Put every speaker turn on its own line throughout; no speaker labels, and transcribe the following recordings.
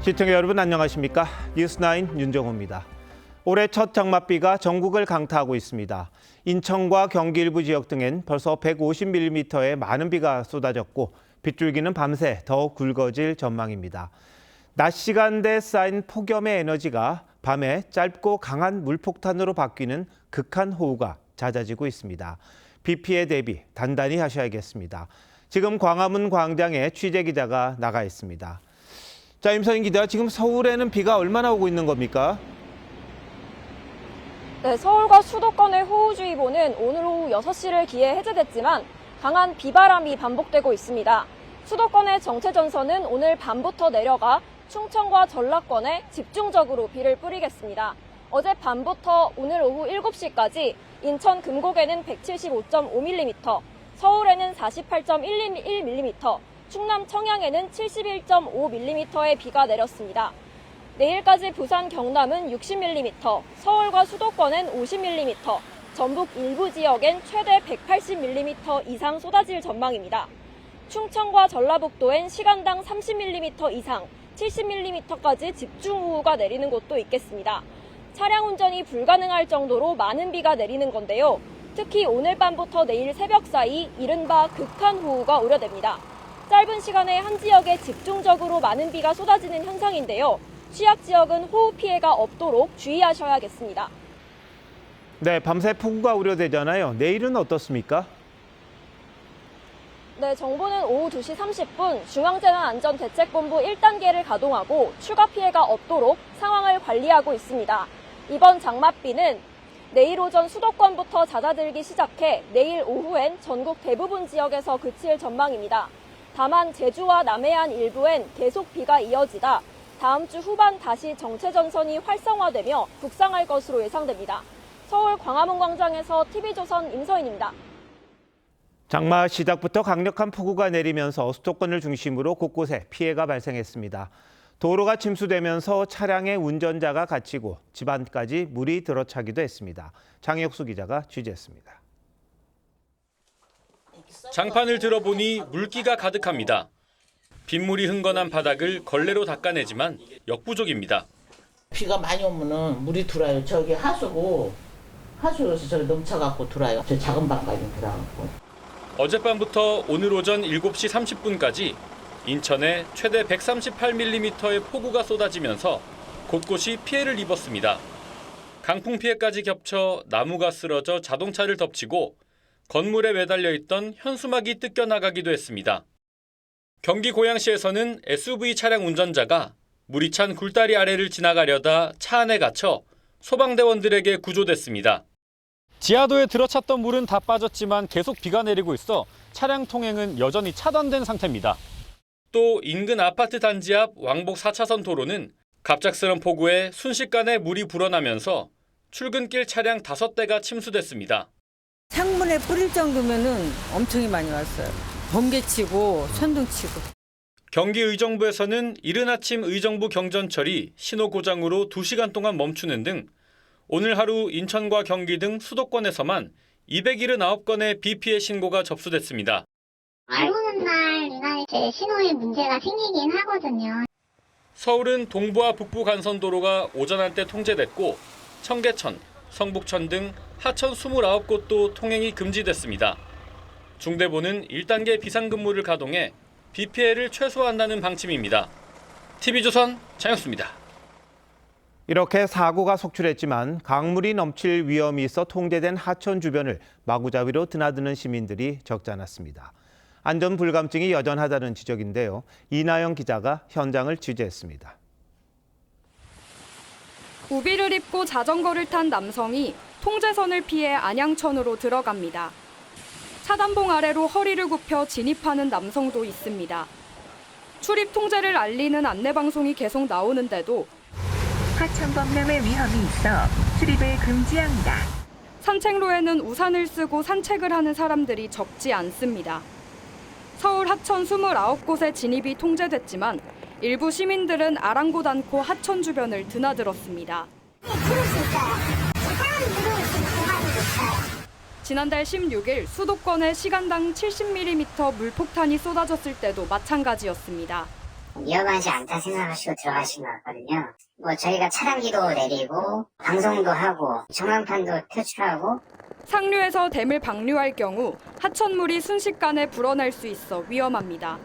시청자 여러분 안녕하십니까? 뉴스9 윤정호입니다. 올해 첫 장맛비가 전국을 강타하고 있습니다. 인천과 경기 일부 지역 등엔 벌써 150mm의 많은 비가 쏟아졌고 빗줄기는 밤새 더욱 굵어질 전망입니다. 낮 시간대에 쌓인 폭염의 에너지가 밤에 짧고 강한 물폭탄으로 바뀌는 극한 호우가 잦아지고 있습니다. 비 피해 대비 단단히 하셔야겠습니다. 지금 광화문 광장에 취재기자가 나가 있습니다. 자, 임선인 기자, 지금 서울에는 비가 얼마나 오고 있는 겁니까?
네, 서울과 수도권의 호우주의보는 오늘 오후 6시를 기해 해제됐지만 강한 비바람이 반복되고 있습니다. 수도권의 정체전선은 오늘 밤부터 내려가 충청과 전라권에 집중적으로 비를 뿌리겠습니다. 어젯밤부터 오늘 오후 7시까지 인천 금곡에는 175.5mm, 서울에는 48.1mm, 충남 청양에는 71.5mm의 비가 내렸습니다. 내일까지 부산 경남은 60mm, 서울과 수도권엔 50mm, 전북 일부 지역엔 최대 180mm 이상 쏟아질 전망입니다. 충청과 전라북도엔 시간당 30mm 이상, 70mm까지 집중호우가 내리는 곳도 있겠습니다. 차량 운전이 불가능할 정도로 많은 비가 내리는 건데요. 특히 오늘 밤부터 내일 새벽 사이 이른바 극한 호우가 우려됩니다. 짧은 시간에 한 지역에 집중적으로 많은 비가 쏟아지는 현상인데요. 취약 지역은 호우 피해가 없도록 주의하셔야겠습니다.
네, 밤새 폭우가 우려되잖아요. 내일은 어떻습니까?
네, 정부는 오후 2시 30분 중앙재난안전대책본부 1단계를 가동하고 추가 피해가 없도록 상황을 관리하고 있습니다. 이번 장맛비는 내일 오전 수도권부터 잦아들기 시작해 내일 오후엔 전국 대부분 지역에서 그칠 전망입니다. 다만 제주와 남해안 일부엔 계속 비가 이어지다 다음 주 후반 다시 정체전선이 활성화되며 북상할 것으로 예상됩니다. 서울 광화문 광장에서 TV조선 임서인입니다.
장마 시작부터 강력한 폭우가 내리면서 수도권을 중심으로 곳곳에 피해가 발생했습니다. 도로가 침수되면서 차량의 운전자가 갇히고 집안까지 물이 들어차기도 했습니다. 장혁수 기자가 취재했습니다.
장판을 들어보니 물기가 가득합니다. 빗물이 흥건한 바닥을 걸레로 닦아내지만 역부족입니다.
비가 많이 오면은 물이 들어요. 저기 하수에서 저기 넘쳐갖고 들어요. 저 작은 방까지 들어가고.
어젯밤부터 오늘 오전 7시 30분까지 인천에 최대 138mm의 폭우가 쏟아지면서 곳곳이 피해를 입었습니다. 강풍 피해까지 겹쳐 나무가 쓰러져 자동차를 덮치고 건물에 매달려 있던 현수막이 뜯겨나가기도 했습니다. 경기 고양시에서는 SUV 차량 운전자가 물이 찬 굴다리 아래를 지나가려다 차 안에 갇혀 소방대원들에게 구조됐습니다. 지하도에 들어찼던 물은 다 빠졌지만 계속 비가 내리고 있어 차량 통행은 여전히 차단된 상태입니다. 또 인근 아파트 단지 앞 왕복 4차선 도로는 갑작스런 폭우에 순식간에 물이 불어나면서 출근길 차량 5대가 침수됐습니다.
창문에 뿌릴 정도면은 엄청 많이 왔어요. 번개치고 천둥치고.
경기 의정부에서는 이른 아침 의정부 경전철이 신호 고장으로 2시간 동안 멈추는 등 오늘 하루 인천과 경기 등 수도권에서만 279건의 비 피해 신고가 접수됐습니다.
비 오는 날 유난히 제 신호에 문제가 생기긴 하거든요.
서울은 동부와 북부 간선도로가 오전 한때 통제됐고 청계천, 성북천 등 하천 29곳도 통행이 금지됐습니다. 중대본은 1단계 비상근무를 가동해 비 피해를 최소화한다는 방침입니다. TV조선 장혁수입니다.
이렇게 사고가 속출했지만 강물이 넘칠 위험이 있어 통제된 하천 주변을 마구잡이로 드나드는 시민들이 적지 않았습니다. 안전 불감증이 여전하다는 지적인데요. 이나영 기자가 현장을 취재했습니다.
우비를 입고 자전거를 탄 남성이 통제선을 피해 안양천으로 들어갑니다. 차단봉 아래로 허리를 굽혀 진입하는 남성도 있습니다. 출입 통제를 알리는 안내방송이 계속 나오는데도
하천 범람의 위험이 있어 출입을 금지합니다.
산책로에는 우산을 쓰고 산책을 하는 사람들이 적지 않습니다. 서울 하천 29곳에 진입이 통제됐지만 일부 시민들은 아랑곳 않고 하천 주변을 드나들었습니다. 지난달 16일 수도권에 시간당 70mm 물폭탄이 쏟아졌을 때도 마찬가지였습니다.
위험하지 않다 생각하시고 들어가신 것 같거든요. 저희가 차단기도 내리고 방송도 하고 전광판도 표출하고
상류에서 댐을 방류할 경우 하천물이 순식간에 불어날 수 있어 위험합니다.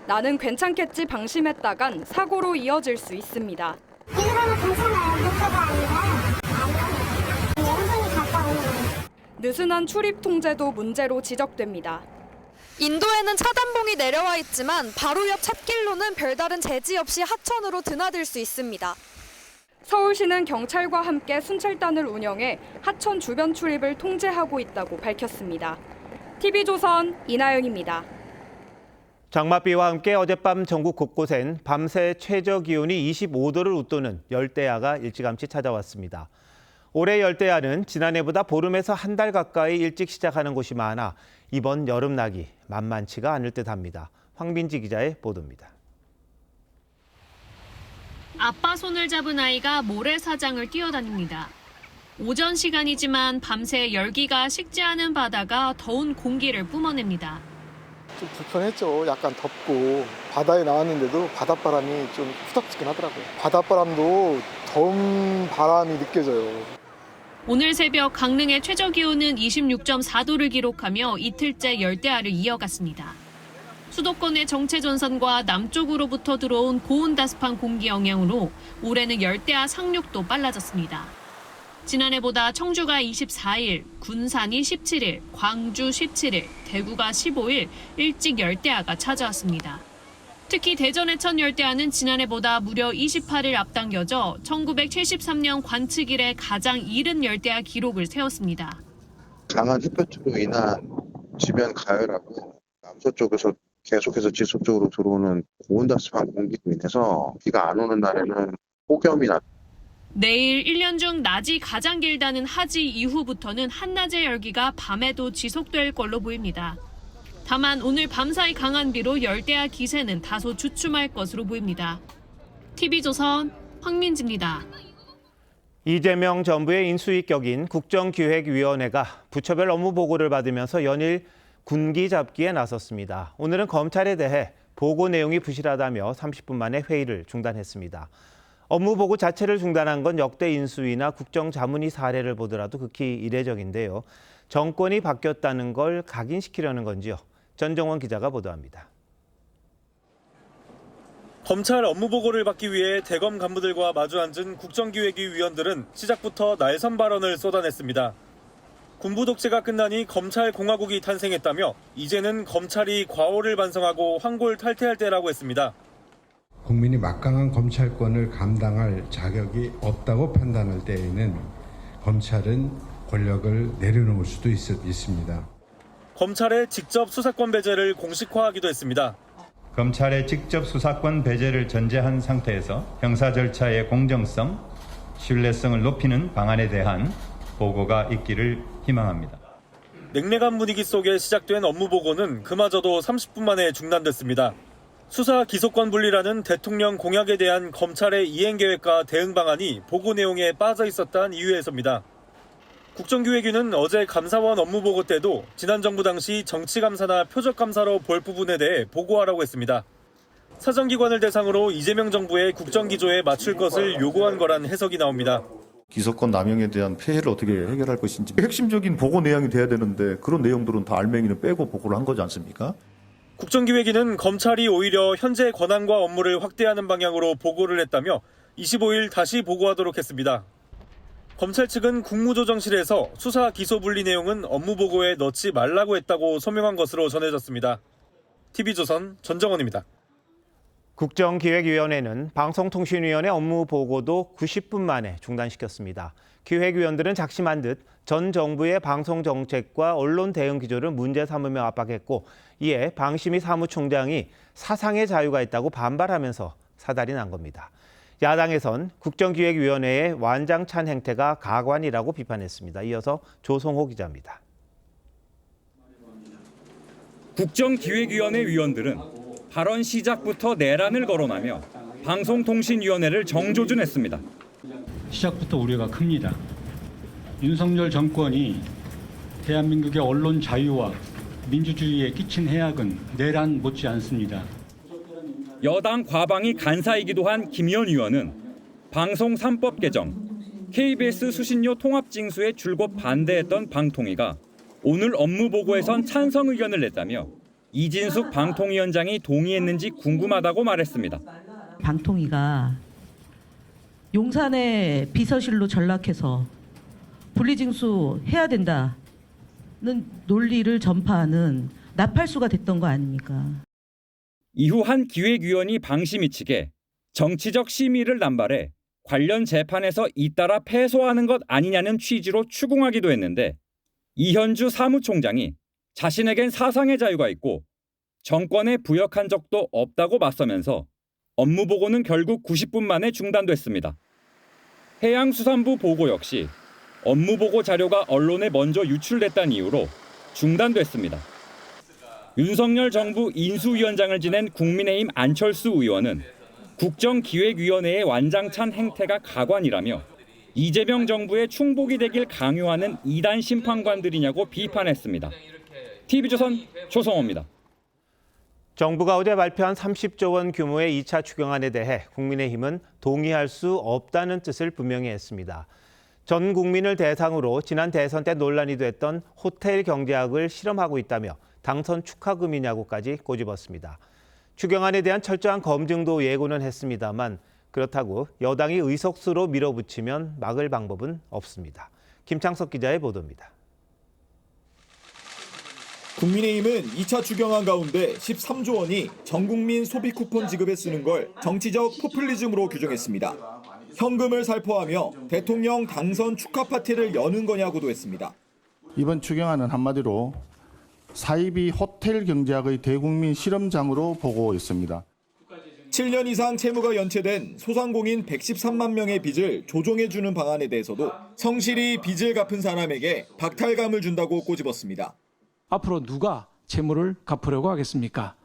나는 괜찮겠지 방심했다간 사고로 이어질 수 있습니다.
일본은 괜찮아요. 목표가 아니라 일본이 갔다 오는
느슨한 출입 통제도 문제로 지적됩니다.
인도에는 차단봉이 내려와 있지만 바로 옆 찻길로는 별다른 제지 없이 하천으로 드나들 수 있습니다.
서울시는 경찰과 함께 순찰단을 운영해 하천 주변 출입을 통제하고 있다고 밝혔습니다. TV조선 이나영입니다.
장맛비와 함께 어젯밤 전국 곳곳엔 밤새 최저 기온이 25도를 웃도는 열대야가 일찌감치 찾아왔습니다. 올해 열대야는 지난해보다 보름에서 한 달 가까이 일찍 시작하는 곳이 많아 이번 여름나기 만만치가 않을 듯합니다. 황민지 기자의 보도입니다.
아빠 손을 잡은 아이가 모래사장을 뛰어다닙니다. 오전 시간이지만 밤새 열기가 식지 않은 바다가 더운 공기를 뿜어냅니다.
좀 불편했죠. 약간 덥고 바다에 나왔는데도 바닷바람이 좀 후덥지근하더라고요. 바닷바람도 더운 바람이 느껴져요.
오늘 새벽 강릉의 최저 기온은 26.4도를 기록하며 이틀째 열대야를 이어갔습니다. 수도권의 정체 전선과 남쪽으로부터 들어온 고온다습한 공기 영향으로 올해는 열대야 상륙도 빨라졌습니다. 지난해보다 청주가 24일, 군산이 17일, 광주 17일, 대구가 15일 일찍 열대야가 찾아왔습니다. 특히 대전의 첫 열대야는 지난해보다 무려 28일 앞당겨져 1973년 관측 이래 가장 이른 열대야 기록을 세웠습니다.
강한 햇볕으로 인한 지면 가열하고 남서쪽에서 계속해서 지속적으로 들어오는 고온다습한 공기로 인해서 비가 안 오는 날에는 폭염이 나.
내일 1년 중 낮이 가장 길다는 하지 이후부터는 한낮의 열기가 밤에도 지속될 걸로 보입니다. 다만 오늘 밤사이 강한 비로 열대야 기세는 다소 주춤할 것으로 보입니다. TV조선 황민지입니다.
이재명 정부의 인수위 격인 국정기획위원회가 부처별 업무 보고를 받으면서 연일 군기 잡기에 나섰습니다. 오늘은 검찰에 대해 보고 내용이 부실하다며 30분 만에 회의를 중단했습니다. 업무 보고 자체를 중단한 건 역대 인수위나 국정자문위 사례를 보더라도 극히 이례적인데요. 정권이 바뀌었다는 걸 각인시키려는 건지요. 전정원 기자가 보도합니다.
검찰 업무 보고를 받기 위해 대검 간부들과 마주 앉은 국정기획위 위원들은 시작부터 날선 발언을 쏟아냈습니다. 군부 독재가 끝나니 검찰 공화국이 탄생했다며 이제는 검찰이 과오를 반성하고 황골 탈퇴할 때라고 했습니다.
국민이 막강한 검찰권을 감당할 자격이 없다고 판단할 때에는 검찰은 권력을 내려놓을 수도 있습니다.
검찰의 직접 수사권 배제를 공식화하기도 했습니다.
검찰의 직접 수사권 배제를 전제한 상태에서 형사 절차의 공정성, 신뢰성을 높이는 방안에 대한 보고가 있기를 희망합니다.
냉랭한 분위기 속에 시작된 업무 보고는 그마저도 30분 만에 중단됐습니다. 수사 기소권 분리라는 대통령 공약에 대한 검찰의 이행 계획과 대응 방안이 보고 내용에 빠져 있었다는 이유에서입니다. 국정기획위는 어제 감사원 업무 보고 때도 지난 정부 당시 정치감사나 표적감사로 볼 부분에 대해 보고하라고 했습니다. 사정기관을 대상으로 이재명 정부의 국정기조에 맞출 것을 요구한 거란 해석이 나옵니다.
기소권 남용에 대한 폐해를 어떻게 해결할 것인지 핵심적인 보고 내용이 돼야 되는데 그런 내용들은 다 알맹이는 빼고 보고를 한 거지 않습니까?
국정기획위는 검찰이 오히려 현재 권한과 업무를 확대하는 방향으로 보고를 했다며 25일 다시 보고하도록 했습니다. 검찰 측은 국무조정실에서 수사 기소 분리 내용은 업무 보고에 넣지 말라고 했다고 소명한 것으로 전해졌습니다. TV조선 전정원입니다.
국정기획위원회는 방송통신위원회 업무 보고도 90분 만에 중단시켰습니다. 기획위원들은 작심한 듯 전 정부의 방송정책과 언론 대응 기조를 문제 삼으며 압박했고 이에 방심위 사무총장이 사상의 자유가 있다고 반발하면서 사달이 난 겁니다. 야당에선 국정기획위원회의 완장찬 행태가 가관이라고 비판했습니다. 이어서 조성호 기자입니다.
국정기획위원회 위원들은 발언 시작부터 내란을 거론하며 방송통신위원회를 정조준했습니다.
시작부터 우려가 큽니다. 윤석열 정권이 대한민국의 언론 자유와 민주주의에 끼친 해악은 내란 못지 않습니다.
여당 과방위 간사이기도 한 김의원 의원은 방송 3법 개정, KBS 수신료 통합 징수에 줄곧 반대했던 방통위가 오늘 업무 보고에선 찬성 의견을 냈다며 이진숙 방통위원장이 동의했는지 궁금하다고 말했습니다.
방통위가 용산의 비서실로 전락해서 분리징수 해야 된다는 논리를 전파하는 나팔수가 됐던 거 아닙니까?
이후 한 기획위원이 방심이치게 정치적 심의를 남발해 관련 재판에서 잇따라 패소하는 것 아니냐는 취지로 추궁하기도 했는데 이현주 사무총장이 자신에겐 사상의 자유가 있고 정권에 부역한 적도 없다고 맞서면서 업무 보고는 결국 90분 만에 중단됐습니다. 해양수산부 보고 역시 업무 보고 자료가 언론에 먼저 유출됐다는 이유로 중단됐습니다. 윤석열 정부 인수위원장을 지낸 국민의힘 안철수 의원은 국정기획위원회의 완장찬 행태가 가관이라며 이재명 정부의 충복이 되길 강요하는 이단 심판관들이냐고 비판했습니다. TV조선 조성호입니다.
정부가 어제 발표한 30조 원 규모의 2차 추경안에 대해 국민의힘은 동의할 수 없다는 뜻을 분명히 했습니다. 전 국민을 대상으로 지난 대선 때 논란이 됐던 호텔 경제학을 실험하고 있다며 당선 축하금이냐고까지 꼬집었습니다. 추경안에 대한 철저한 검증도 예고는 했습니다만 그렇다고 여당이 의석수로 밀어붙이면 막을 방법은 없습니다. 김창석 기자의 보도입니다.
국민의힘은 2차 추경안 가운데 13조 원이 전국민 소비 쿠폰 지급에 쓰는 걸 정치적 포퓰리즘으로 규정했습니다. 현금을 살포하며 대통령 당선 축하 파티를 여는 거냐고도 했습니다.
이번 추경안은 한마디로 사이비 호텔 경제학의 대국민 실험장으로 보고 있습니다.
7년 이상 채무가 연체된 소상공인 113만 명의 빚을 조정해주는 방안에 대해서도 성실히 빚을 갚은 사람에게 박탈감을 준다고 꼬집었습니다.
앞으로 누가 채무를 갚으려고 하겠습니까?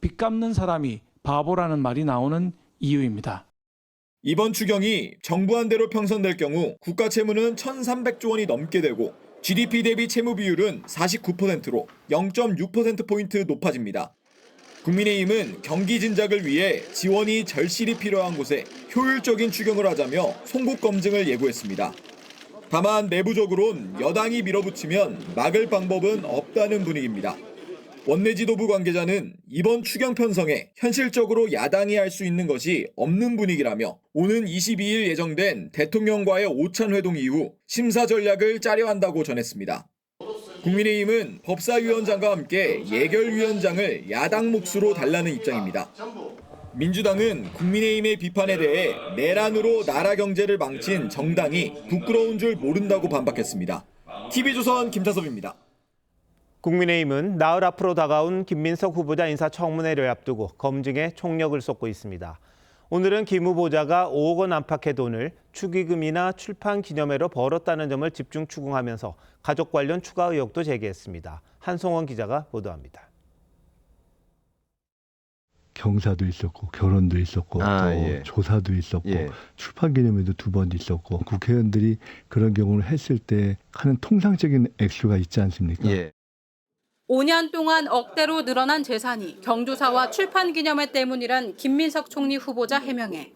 빚 갚는 사람이 바보라는 말이 나오는 이유입니다.
이번 추경이 정부안대로 편성될 경우 국가 채무는 1,300조 원이 넘게 되고 GDP 대비 채무 비율은 49%로 0.6%포인트 높아집니다. 국민의힘은 경기 진작을 위해 지원이 절실히 필요한 곳에 효율적인 추경을 하자며 송국 검증을 예고했습니다. 다만 내부적으론 여당이 밀어붙이면 막을 방법은 없다는 분위기입니다. 원내 지도부 관계자는 이번 추경 편성에 현실적으로 야당이 할 수 있는 것이 없는 분위기라며 오는 22일 예정된 대통령과의 오찬 회동 이후 심사 전략을 짜려 한다고 전했습니다. 국민의힘은 법사위원장과 함께 예결위원장을 야당 몫으로 달라는 입장입니다. 민주당은 국민의힘의 비판에 대해 내란으로 나라 경제를 망친 정당이 부끄러운 줄 모른다고 반박했습니다. TV조선 김타섭입니다.
국민의힘은 나흘 앞으로 다가온 김민석 후보자 인사청문회를 앞두고 검증에 총력을 쏟고 있습니다. 오늘은 김 후보자가 5억 원 안팎의 돈을 축의금이나 출판 기념회로 벌었다는 점을 집중 추궁하면서 가족 관련 추가 의혹도 제기했습니다. 한송원 기자가 보도합니다.
경사도 있었고 결혼도 있었고 또 조사도 있었고 출판 기념회도 2번 있었고 국회의원들이 그런 경우를 했을 때 하는 통상적인 액수가 있지 않습니까?
5년 동안 억대로 늘어난 재산이 경조사와 출판 기념회 때문이란 김민석 총리 후보자 해명에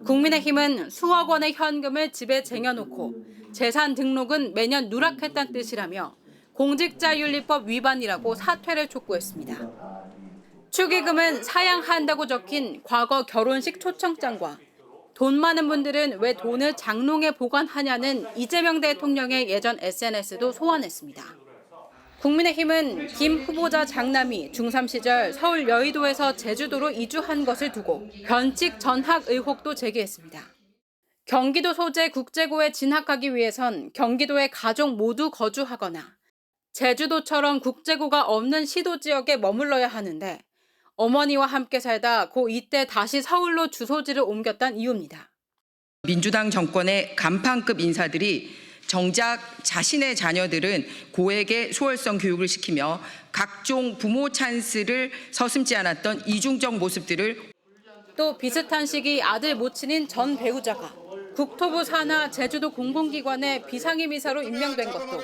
국민의힘은 수억 원의 현금을 집에 쟁여놓고 재산 등록은 매년 누락했다는 뜻이라며 공직자윤리법 위반이라고 사퇴를 촉구했습니다. 축의금은 사양한다고 적힌 과거 결혼식 초청장과 돈 많은 분들은 왜 돈을 장롱에 보관하냐는 이재명 대통령의 예전 SNS도 소환했습니다. 국민의힘은 김 후보자 장남이 중3 시절 서울 여의도에서 제주도로 이주한 것을 두고 변칙 전학 의혹도 제기했습니다. 경기도 소재 국제고에 진학하기 위해선 경기도에 가족 모두 거주하거나 제주도처럼 국제고가 없는 시도 지역에 머물러야 하는데 어머니와 함께 살다 고 이때 다시 서울로 주소지를 옮겼다는 이유입니다.
민주당 정권의 간판급 인사들이 정작 자신의 자녀들은 고액의 소월성 교육을 시키며 각종 부모 찬스를 서슴지 않았던 이중적 모습들을
또 비슷한 시기 아들 모친인 전 배우자가 국토부 산하 제주도 공공기관의 비상임이사로 임명된 것도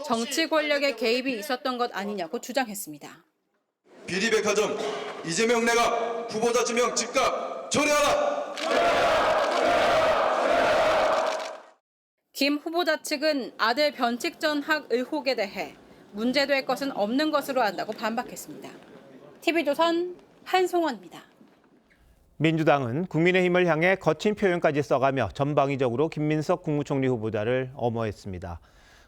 정치 권력의 개입이 있었던 것 아니냐고 주장했습니다.
비리백화점 이재명 내각
후보자 지명 즉각 철회하라.
김 후보자 측은 아들 변칙 전학 의혹에 대해 문제될 것은 없는 것으로 안다고 반박했습니다. TV조선 한송원입니다.
민주당은 국민의힘을 향해 거친 표현까지 써가며 전방위적으로 김민석 국무총리 후보자를 엄호했습니다.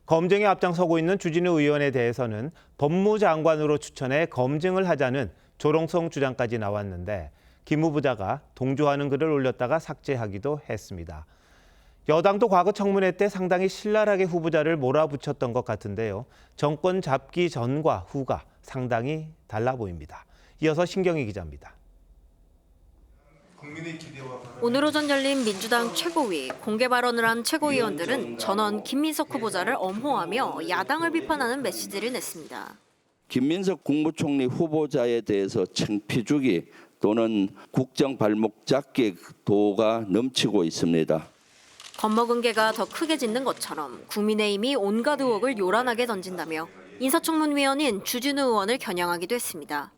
검증에 앞장서고 있는 주진우 의원에 대해서는 법무장관으로 추천해 검증을 하자는 조롱성 주장까지 나왔는데 김 후보자가 동조하는 글을 올렸다가 삭제하기도 했습니다. 여당도 과거 청문회 때 상당히 신랄하게 후보자를 몰아붙였던 것 같은데요. 정권 잡기 전과 후가 상당히 달라 보입니다. 이어서 신경희 기자입니다.
오늘 오전 열린 민주당 최고위 공개 발언을 한 최고위원들은 전원 김민석 후보자를 엄호하며 야당을 비판하는 메시지를 냈습니다.
김민석 국무총리 후보자에 대해서 창피 주기 또는 국정 발목 잡기 도가 넘치고 있습니다.
겁먹은 개가 더 크게 짖는 것처럼 국민의힘이 온갖 의혹을 요란하게 던진다며 인사청문위원인 주진우 의원을 겨냥하기도 했습니다.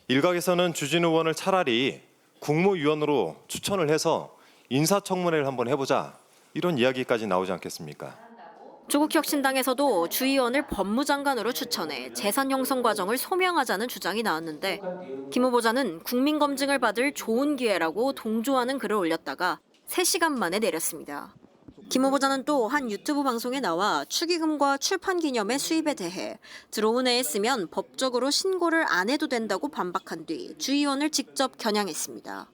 일각에서는 주진우 의원을 차라리 국무위원으로 추천을 해서 인사청문회를 한번 해보자 이런 이야기까지 나오지 않겠습니까?
조국 혁신당에서도 주 의원을 법무장관으로 추천해 재산 형성 과정을 소명하자는 주장이 나왔는데 김 후보자는 국민 검증을 받을 좋은 기회라고 동조하는 글을 올렸다가 3시간 만에 내렸습니다. 김 후보자는 또 한 유튜브 방송에 나와 축의금과 출판 기념회 수입에 대해 들어온 해에 쓰면 법적으로 신고를 안 해도 된다고 반박한 뒤 주 의원을 직접 겨냥했습니다.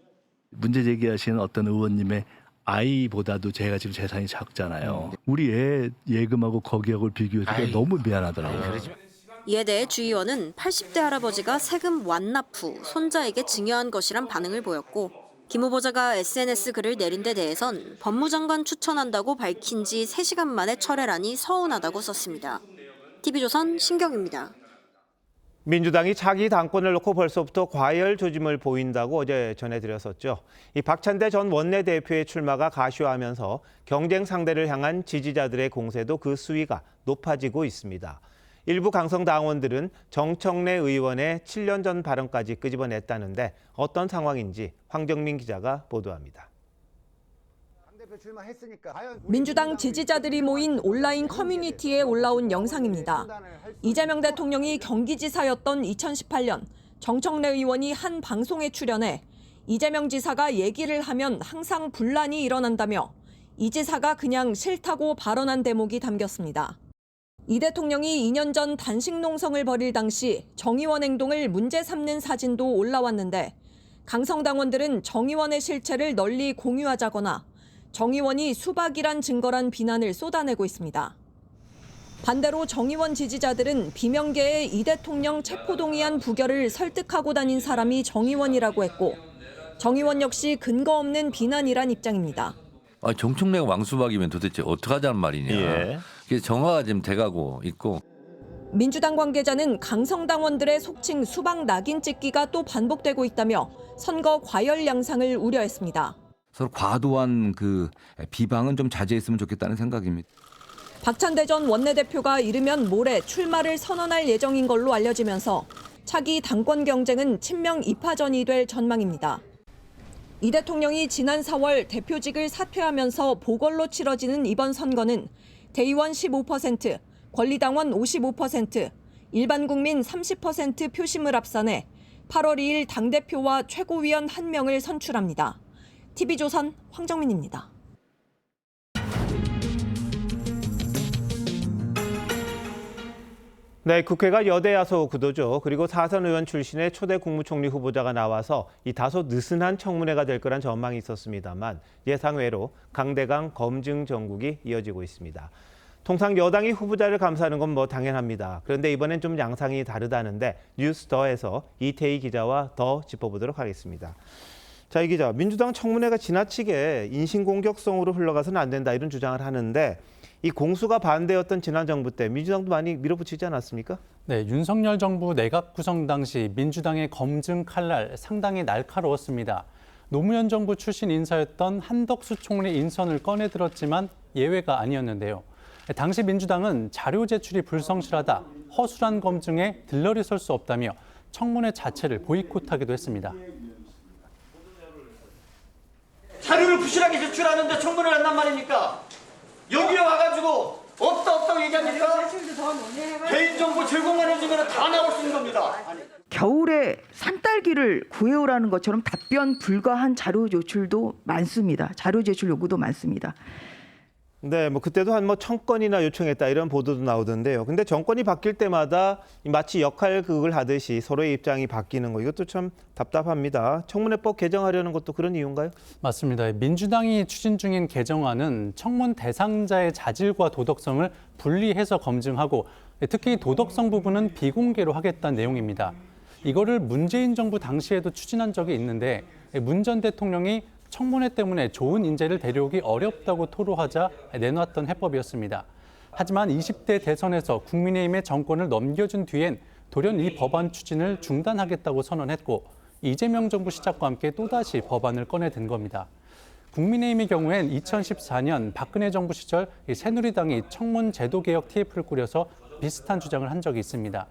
문제 제기하시는 어떤 의원님의 아이보다도 제가 지금 재산이 작잖아요. 우리 애 예금하고 거기하고 비교해서 너무 미안하더라고요.
이에 대해 주 의원은 80대 할아버지가 세금 완납 후 손자에게 증여한 것이란 반응을 보였고 김 후보자가 SNS 글을 내린 데 대해선 법무장관 추천한다고 밝힌 지 3시간 만에 철회라니 서운하다고 썼습니다. TV조선 신경입니다.
민주당이 차기 당권을 놓고 벌써부터 과열 조짐을 보인다고 어제 전해드렸었죠. 이 박찬대 전 원내대표의 출마가 가시화하면서 경쟁 상대를 향한 지지자들의 공세도 그 수위가 높아지고 있습니다. 일부 강성당원들은 정청래 의원의 7년 전 발언까지 끄집어냈다는데 어떤 상황인지 황정민 기자가 보도합니다.
민주당 지지자들이 모인 온라인 커뮤니티에 올라온 영상입니다. 이재명 대통령이 경기지사였던 2018년 정청래 의원이 한 방송에 출연해 이재명 지사가 얘기를 하면 항상 분란이 일어난다며 이 지사가 그냥 싫다고 발언한 대목이 담겼습니다. 이 대통령이 2년 전 단식 농성을 벌일 당시 정 의원 행동을 문제 삼는 사진도 올라왔는데 강성당원들은 정 의원의 실체를 널리 공유하자거나 정 의원이 수박이란 증거란 비난을 쏟아내고 있습니다. 반대로 정 의원 지지자들은 비명계의 이 대통령 체포동의안 부결을 설득하고 다닌 사람이 정 의원이라고 했고 정 의원 역시 근거 없는 비난이란 입장입니다.
정청래가 왕수박이면 도대체 어떡하자는 말이냐. 그래서 정화가 지금 돼가고 있고.
민주당 관계자는 강성당원들의 속칭 수박 낙인 찍기가 또 반복되고 있다며 선거 과열 양상을 우려했습니다.
서로 과도한 비방은 좀 자제했으면 좋겠다는 생각입니다.
박찬대 전 원내대표가 이르면 모레 출마를 선언할 예정인 걸로 알려지면서 차기 당권 경쟁은 친명 2파전이 될 전망입니다. 이 대통령이 지난 4월 대표직을 사퇴하면서 보궐로 치러지는 이번 선거는 대의원 15%, 권리당원 55%, 일반 국민 30% 표심을 합산해 8월 2일 당대표와 최고위원 1명을 선출합니다. TV조선 황정민입니다.
네, 국회가 여대 야소 구도죠. 그리고 사선 의원 출신의 초대 국무총리 후보자가 나와서 이 다소 느슨한 청문회가 될 거란 전망이 있었습니다만 예상외로 강대강 검증 정국이 이어지고 있습니다. 통상 여당이 후보자를 감싸는 건 뭐 당연합니다. 그런데 이번엔 좀 양상이 다르다는데 뉴스더에서 이태희 기자와 더 짚어보도록 하겠습니다. 자, 이 기자, 민주당 청문회가 지나치게 인신공격성으로 흘러가서는 안 된다 이런 주장을 하는데 이 공수가 반대였던 지난 정부 때 민주당도 많이 밀어붙이지 않았습니까?
네, 윤석열 정부 내각 구성 당시 민주당의 검증 칼날 상당히 날카로웠습니다. 노무현 정부 출신 인사였던 한덕수 총리 인선을 꺼내 들었지만 예외가 아니었는데요. 당시 민주당은 자료 제출이 불성실하다, 허술한 검증에 들러리 설 수 없다며 청문회 자체를 보이콧하기도 했습니다.
지출하는데 청문을 한단 말입니까? 여기에 와가지고 없다고 얘기합니까? 개인정보 제공만 해주면 다 나올 수 있는 겁니다.
겨울에 산딸기를 구해오라는 것처럼 답변 불가한 자료 제출도 많습니다. 자료 제출 요구도 많습니다.
네, 뭐 그때도 한 1000건이나 요청했다 이런 보도도 나오던데요. 근데 정권이 바뀔 때마다 마치 역할극을 하듯이 서로의 입장이 바뀌는 거 이것도 참 답답합니다. 청문회법 개정하려는 것도 그런 이유인가요?
맞습니다. 민주당이 추진 중인 개정안은 청문 대상자의 자질과 도덕성을 분리해서 검증하고 특히 도덕성 부분은 비공개로 하겠다는 내용입니다. 이거를 문재인 정부 당시에도 추진한 적이 있는데 문 전 대통령이 청문회 때문에 좋은 인재를 데려오기 어렵다고 토로하자 내놨던 해법이었습니다. 하지만 20대 대선에서 국민의힘의 정권을 넘겨준 뒤엔 돌연 이 법안 추진을 중단하겠다고 선언했고 이재명 정부 시작과 함께 또다시 법안을 꺼내든 겁니다. 국민의힘의 경우엔 2014년 박근혜 정부 시절 새누리당이 청문 제도 개혁 TF를 꾸려서 비슷한 주장을 한 적이 있습니다.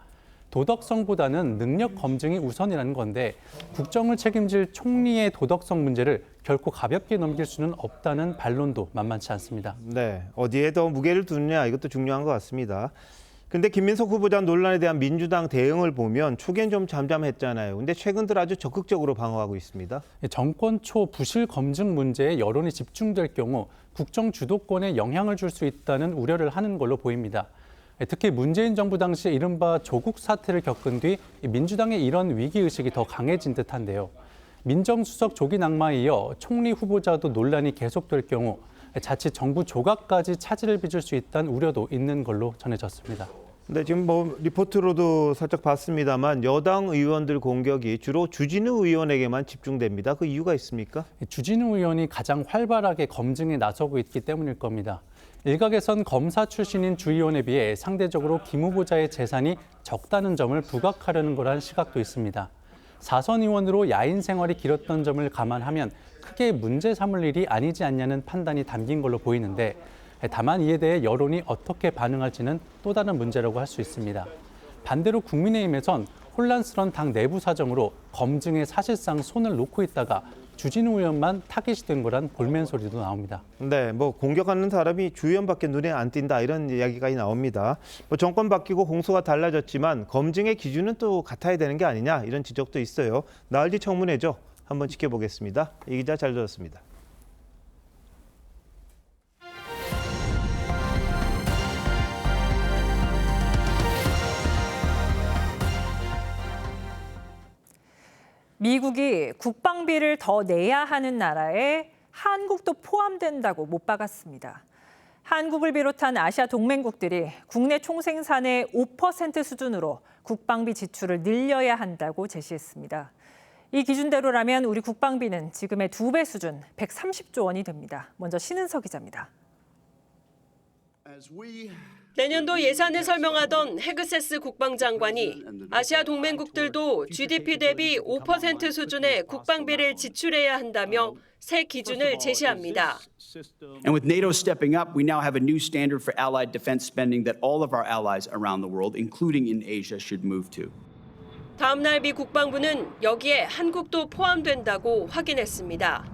도덕성보다는 능력 검증이 우선이라는 건데 국정을 책임질 총리의 도덕성 문제를 결코 가볍게 넘길 수는 없다는 반론도 만만치 않습니다.
네, 어디에 더 무게를 두느냐 이것도 중요한 것 같습니다. 근데 김민석 후보자 논란에 대한 민주당 대응을 보면 초기엔 좀 잠잠했잖아요. 근데 최근 들어 아주 적극적으로 방어하고 있습니다.
정권 초 부실 검증 문제에 여론이 집중될 경우 국정 주도권에 영향을 줄 수 있다는 우려를 하는 걸로 보입니다. 특히 문재인 정부 당시 이른바 조국 사태를 겪은 뒤 민주당의 이런 위기의식이 더 강해진 듯한데요. 민정수석 조기 낙마에 이어 총리 후보자도 논란이 계속될 경우 자칫 정부 조각까지 차질을 빚을 수 있다는 우려도 있는 걸로 전해졌습니다.
네, 지금 뭐 리포트로도 살짝 봤습니다만 여당 의원들 공격이 주로 주진우 의원에게만 집중됩니다. 그 이유가 있습니까?
주진우 의원이 가장 활발하게 검증에 나서고 있기 때문일 겁니다. 일각에선 검사 출신인 주 의원에 비해 상대적으로 김 후보자의 재산이 적다는 점을 부각하려는 거란 시각도 있습니다. 4선 의원으로 야인 생활이 길었던 점을 감안하면 크게 문제 삼을 일이 아니지 않냐는 판단이 담긴 걸로 보이는데 다만 이에 대해 여론이 어떻게 반응할지는 또 다른 문제라고 할 수 있습니다. 반대로 국민의힘에선 혼란스러운 당 내부 사정으로 검증에 사실상 손을 놓고 있다가 주진우 의원만 타깃이 된 거란 볼멘 소리도 나옵니다.
네, 뭐 공격하는 사람이 주 의원밖에 눈에 안 띈다 이런 이야기가 나옵니다. 뭐 정권 바뀌고 공소가 달라졌지만 검증의 기준은 또 같아야 되는 게 아니냐 이런 지적도 있어요. 나흘 뒤 청문회죠. 한번 지켜보겠습니다. 이 기자 잘 들었습니다.
미국이 국방비를 더 내야 하는 나라에 한국도 포함된다고 못 박았습니다. 한국을 비롯한 아시아 동맹국들이 국내 총생산의 5% 수준으로 국방비 지출을 늘려야 한다고 제시했습니다. 이 기준대로라면 우리 국방비는 지금의 2배 수준 130조 원이 됩니다. 먼저 신은석 기자입니다.
내년도 예산을 설명하던 헤그세스 국방장관이 아시아 동맹국들도 GDP 대비 5% 수준의 국방비를 지출해야 한다며 새 기준을 제시합니다.
And with NATO stepping up, we now have a new standard for allied defense spending that all of our allies around the world, including in Asia, should move to.
다음 날 미 국방부는 여기에 한국도 포함된다고 확인했습니다.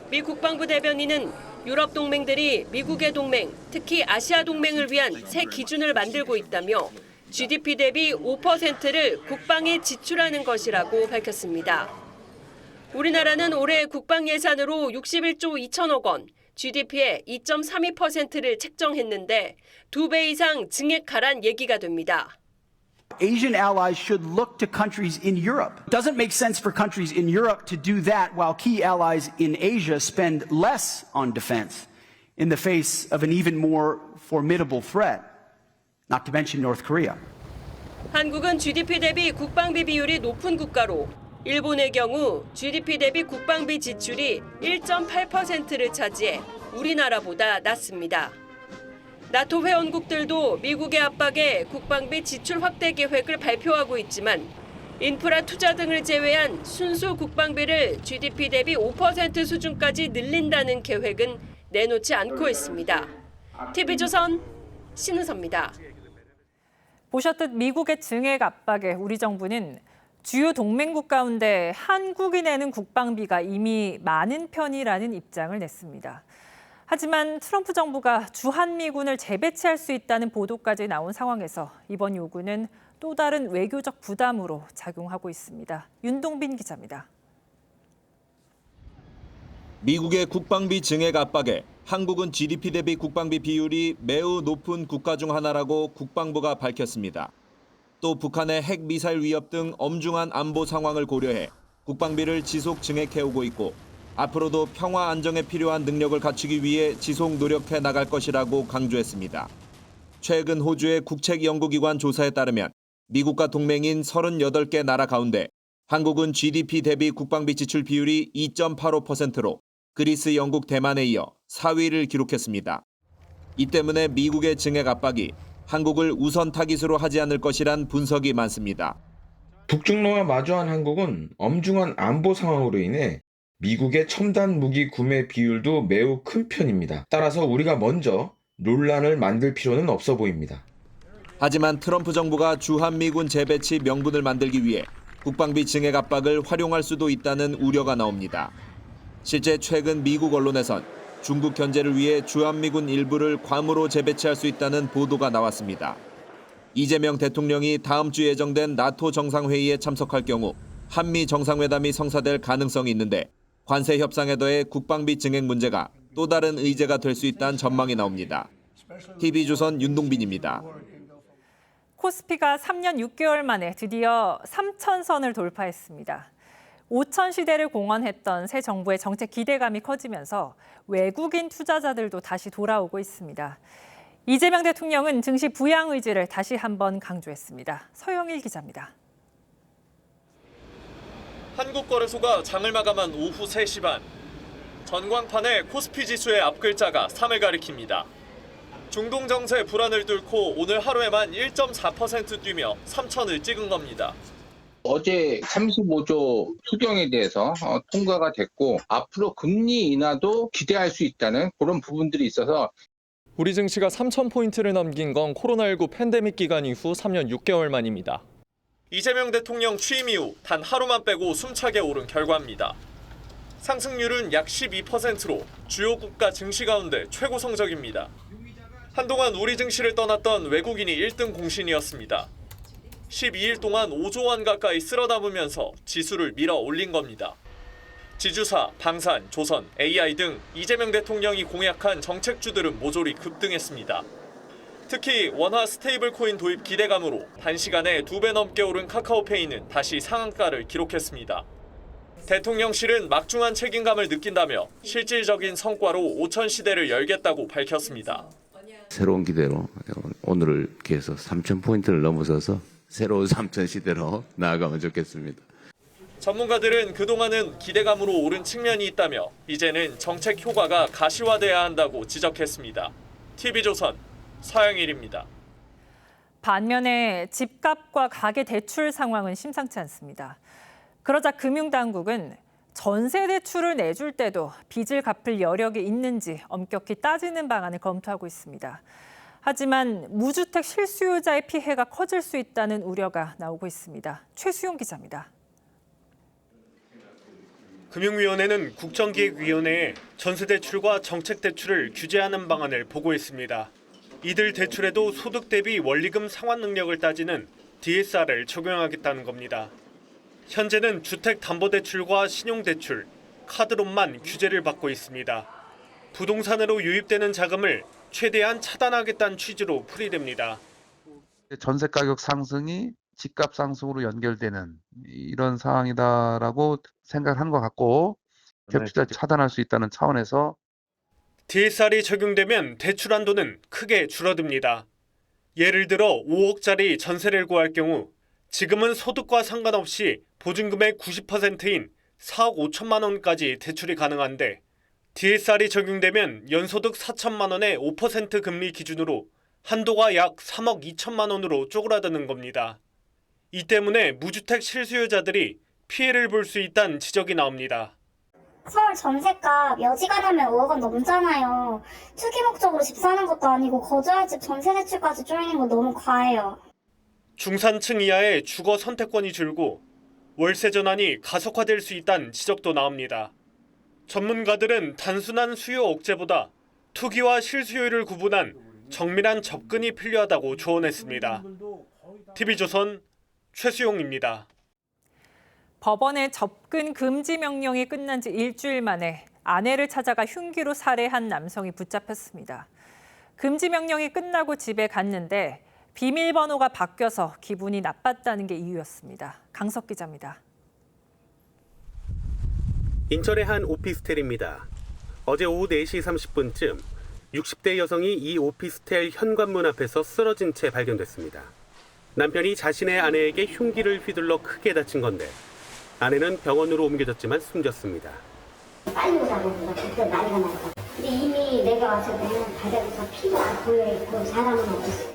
미 국방부 대변인은 유럽 동맹들이 미국의 동맹, 특히 아시아 동맹을 위한 새 기준을 만들고 있다며 GDP 대비 5%를 국방에 지출하는 것이라고 밝혔습니다. 우리나라는 올해 국방 예산으로 61조 2천억 원, GDP의 2.32%를 책정했는데 2배 이상 증액하란 얘기가 됩니다.
Asian allies should look to countries in Europe. It doesn't make sense for countries in Europe to do that while key allies in Asia spend less on defense in the face of an even more formidable threat, not to mention North Korea.
한국은 GDP 대비 국방비 비율이 높은 국가로 일본의 경우 GDP 대비 국방비 지출이 1.8%를 차지해 우리나라보다 낮습니다. 나토 회원국들도 미국의 압박에 국방비 지출 확대 계획을 발표하고 있지만 인프라 투자 등을 제외한 순수 국방비를 GDP 대비 5% 수준까지 늘린다는 계획은 내놓지 않고 있습니다. TV조선 신은서입니다.
보셨듯 미국의 증액 압박에 우리 정부는 주요 동맹국 가운데 한국이 내는 국방비가 이미 많은 편이라는 입장을 냈습니다. 하지만 트럼프 정부가 주한미군을 재배치할 수 있다는 보도까지 나온 상황에서 이번 요구는 또 다른 외교적 부담으로 작용하고 있습니다. 윤동빈 기자입니다.
미국의 국방비 증액 압박에 한국은 GDP 대비 국방비 비율이 매우 높은 국가 중 하나라고 국방부가 밝혔습니다. 또 북한의 핵 미사일 위협 등 엄중한 안보 상황을 고려해 국방비를 지속 증액해오고 있고 앞으로도 평화 안정에 필요한 능력을 갖추기 위해 지속 노력해 나갈 것이라고 강조했습니다. 최근 호주의 국책 연구기관 조사에 따르면 미국과 동맹인 38개 나라 가운데 한국은 GDP 대비 국방비 지출 비율이 2.85%로 그리스, 영국, 대만에 이어 4위를 기록했습니다. 이 때문에 미국의 증액 압박이 한국을 우선 타깃으로 하지 않을 것이란 분석이 많습니다.
북중로와 마주한 한국은 엄중한 안보 상황으로 인해 미국의 첨단 무기 구매 비율도 매우 큰 편입니다. 따라서 우리가 먼저 논란을 만들 필요는 없어 보입니다.
하지만 트럼프 정부가 주한미군 재배치 명분을 만들기 위해 국방비 증액 압박을 활용할 수도 있다는 우려가 나옵니다. 실제 최근 미국 언론에선 중국 견제를 위해 주한미군 일부를 괌으로 재배치할 수 있다는 보도가 나왔습니다. 이재명 대통령이 다음 주 예정된 나토 정상회의에 참석할 경우 한미 정상회담이 성사될 가능성이 있는데 관세 협상에 더해 국방비 증액 문제가 또 다른 의제가 될 수 있다는 전망이 나옵니다. TV조선 윤동빈입니다.
코스피가 3년 6개월 만에 드디어 3,000선을 돌파했습니다. 5천 시대를 공언했던 새 정부의 정책 기대감이 커지면서 외국인 투자자들도 다시 돌아오고 있습니다. 이재명 대통령은 증시 부양 의지를 다시 한번 강조했습니다. 서영일 기자입니다.
한국거래소가 장을 마감한 오후 3시 반. 전광판에 코스피 지수의 앞글자가 3을 가리킵니다. 중동 정세 불안을 뚫고 오늘 하루에만 1.4% 뛰며 3천을 찍은 겁니다.
어제 35조 추경에 대해서 통과가 됐고 앞으로 금리 인하도 기대할 수 있다는 그런 부분들이 있어서
우리 증시가 3,000포인트를 넘긴 건 코로나19 팬데믹 기간 이후 3년 6개월 만입니다. 이재명 대통령 취임 이후 단 하루만 빼고 숨차게 오른 결과입니다. 상승률은 약 12%로 주요 국가 증시 가운데 최고 성적입니다. 한동안 우리 증시를 떠났던 외국인이 1등 공신이었습니다. 12일 동안 5조 원 가까이 쓸어 담으면서 지수를 밀어 올린 겁니다. 지주사, 방산, 조선, AI 등 이재명 대통령이 공약한 정책주들은 모조리 급등했습니다. 특히 원화 스테이블 코인 도입 기대감으로 단시간에 2배 넘게 오른 카카오페이는 다시 상한가를 기록했습니다. 대통령실은 막중한 책임감을 느낀다며 실질적인 성과로 5천 시대를 열겠다고 밝혔습니다.
새로운 기대로 오늘을 기해서 3,000포인트를 넘어서서 새로운 3천 시대로 나아가면 좋겠습니다.
전문가들은 그동안은 기대감으로 오른 측면이 있다며 이제는 정책 효과가 가시화돼야 한다고 지적했습니다. TV조선 서영일입니다.
반면에 집값과 가계 대출 상황은 심상치 않습니다. 그러자 금융당국은 전세 대출을 내줄 때도 빚을 갚을 여력이 있는지 엄격히 따지는 방안을 검토하고 있습니다. 하지만 무주택 실수요자의 피해가 커질 수 있다는 우려가 나오고 있습니다. 최수용 기자입니다.
금융위원회는 국정기획위원회에 전세대출과 정책대출을 규제하는 방안을 보고 있습니다. 이들 대출에도 소득 대비 원리금 상환 능력을 따지는 DSR을 적용하겠다는 겁니다. 현재는 주택담보대출과 신용대출, 카드론만 규제를 받고 있습니다. 부동산으로 유입되는 자금을 최대한 차단하겠다는 취지로 풀이됩니다.
전세 가격 상승이 집값 상승으로 연결되는 이런 상황이다라고 생각한 것 같고 갭투자 차단할 수 있다는 차원에서
DSR이 적용되면 대출 한도는 크게 줄어듭니다. 예를 들어 5억짜리 전세를 구할 경우 지금은 소득과 상관없이 보증금의 90%인 4억 5천만 원까지 대출이 가능한데 DSR이 적용되면 연소득 4천만 원의 5% 금리 기준으로 한도가 약 3억 2천만 원으로 쪼그라드는 겁니다. 이 때문에 무주택 실수요자들이 피해를 볼 수 있다는 지적이 나옵니다.
서울 전세값 여지간하면 5억 원 넘잖아요. 투기 목적으로 집 사는 것도 아니고 거주할 집 전세 대출까지 쪼이는 거 너무 과해요.
중산층 이하의 주거 선택권이 줄고
월세 전환이 가속화될 수 있다는 지적도 나옵니다. 전문가들은 단순한 수요 억제보다 투기와 실수요를 구분한 정밀한 접근이 필요하다고 조언했습니다. TV조선 최수용입니다.
법원의 접근 금지 명령이 끝난 지 일주일 만에 아내를 찾아가 흉기로 살해한 남성이 붙잡혔습니다. 금지 명령이 끝나고 집에 갔는데 비밀번호가 바뀌어서 기분이 나빴다는 게 이유였습니다. 강석 기자입니다.
인천의 한 오피스텔입니다. 어제 오후 4시 30분쯤 60대 여성이 이 오피스텔 현관문 앞에서 쓰러진 채 발견됐습니다. 남편이 자신의 아내에게 흉기를 휘둘러 크게 다친 건데 아내는 병원으로 옮겨졌지만 숨졌습니다.
빨리 오라고 그때 난리가 났어. 근데 이미 내가 와서 보면 바닥에서 피가 고여있고 사람은 없었어.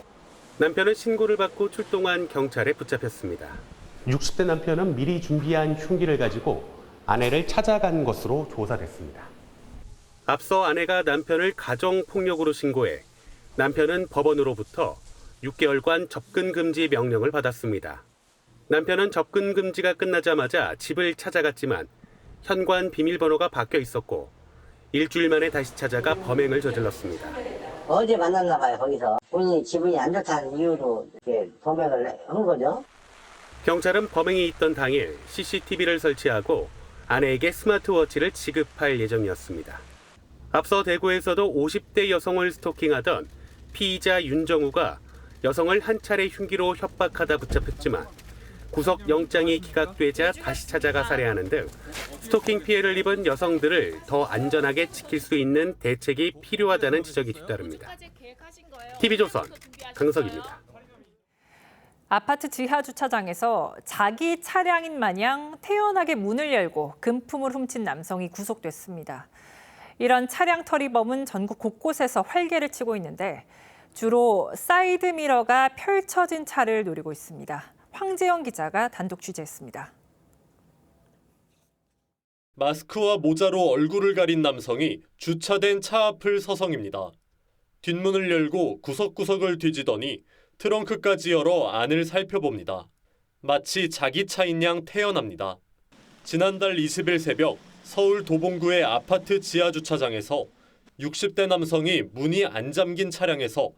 남편은 신고를 받고 출동한 경찰에 붙잡혔습니다. 60대 남편은 미리 준비한 흉기를 가지고 아내를 찾아간 것으로 조사됐습니다. 앞서 아내가 남편을 가정폭력으로 신고해 남편은 법원으로부터 6개월간 접근금지 명령을 받았습니다. 남편은 접근금지가 끝나자마자 집을 찾아갔지만 현관 비밀번호가 바뀌어 있었고 일주일 만에 다시 찾아가 범행을 저질렀습니다.
어제 만났나 봐요. 거기서 본인이 기분이 안 좋다는 이유로 이렇게 범행을 한 거죠.
경찰은 범행이 있던 당일 CCTV를 설치하고 아내에게 스마트워치를 지급할 예정이었습니다. 앞서 대구에서도 50대 여성을 스토킹하던 피의자 윤정우가 여성을 한 차례 흉기로 협박하다 붙잡혔지만 구속영장이 기각되자 다시 찾아가 살해하는 등 스토킹 피해를 입은 여성들을 더 안전하게 지킬 수 있는 대책이 필요하다는 지적이 뒤따릅니다. TV조선 강석입니다.
아파트 지하 주차장에서 자기 차량인 마냥 태연하게 문을 열고 금품을 훔친 남성이 구속됐습니다. 이런 차량 터리범은 전국 곳곳에서 활개를 치고 있는데 주로 사이드미러가 펼쳐진 차를 노리고 있습니다. 황재영 기자가 단독 취재했습니다.
마스크와 모자로 얼굴을 가린 남성이 주차된 차 앞을 서성입니다. 뒷문을 열고 구석구석을 뒤지더니 트렁크까지 열어 안을 살펴봅니다. 마치 자기 차인 양 태연합니다. 지난달 20일 새벽 서울 도봉구의 아파트 지하 주차장에서 60대 남성이 문이 안 잠긴 차량에서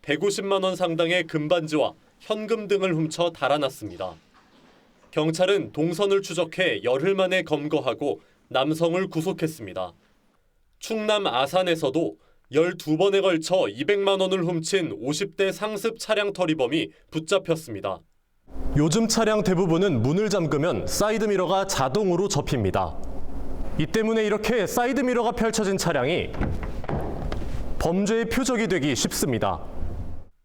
150만 원 상당의 금반지와 현금 등을 훔쳐 달아났습니다. 경찰은 동선을 추적해 열흘 만에 검거하고 남성을 구속했습니다. 충남 아산에서도 12번에 걸쳐 200만 원을 훔친 50대 상습 차량 터리범이 붙잡혔습니다.
요즘 차량 대부분은 문을 잠그면 사이드미러가 자동으로 접힙니다. 이 때문에 이렇게 사이드미러가 펼쳐진 차량이 범죄의 표적이 되기 쉽습니다.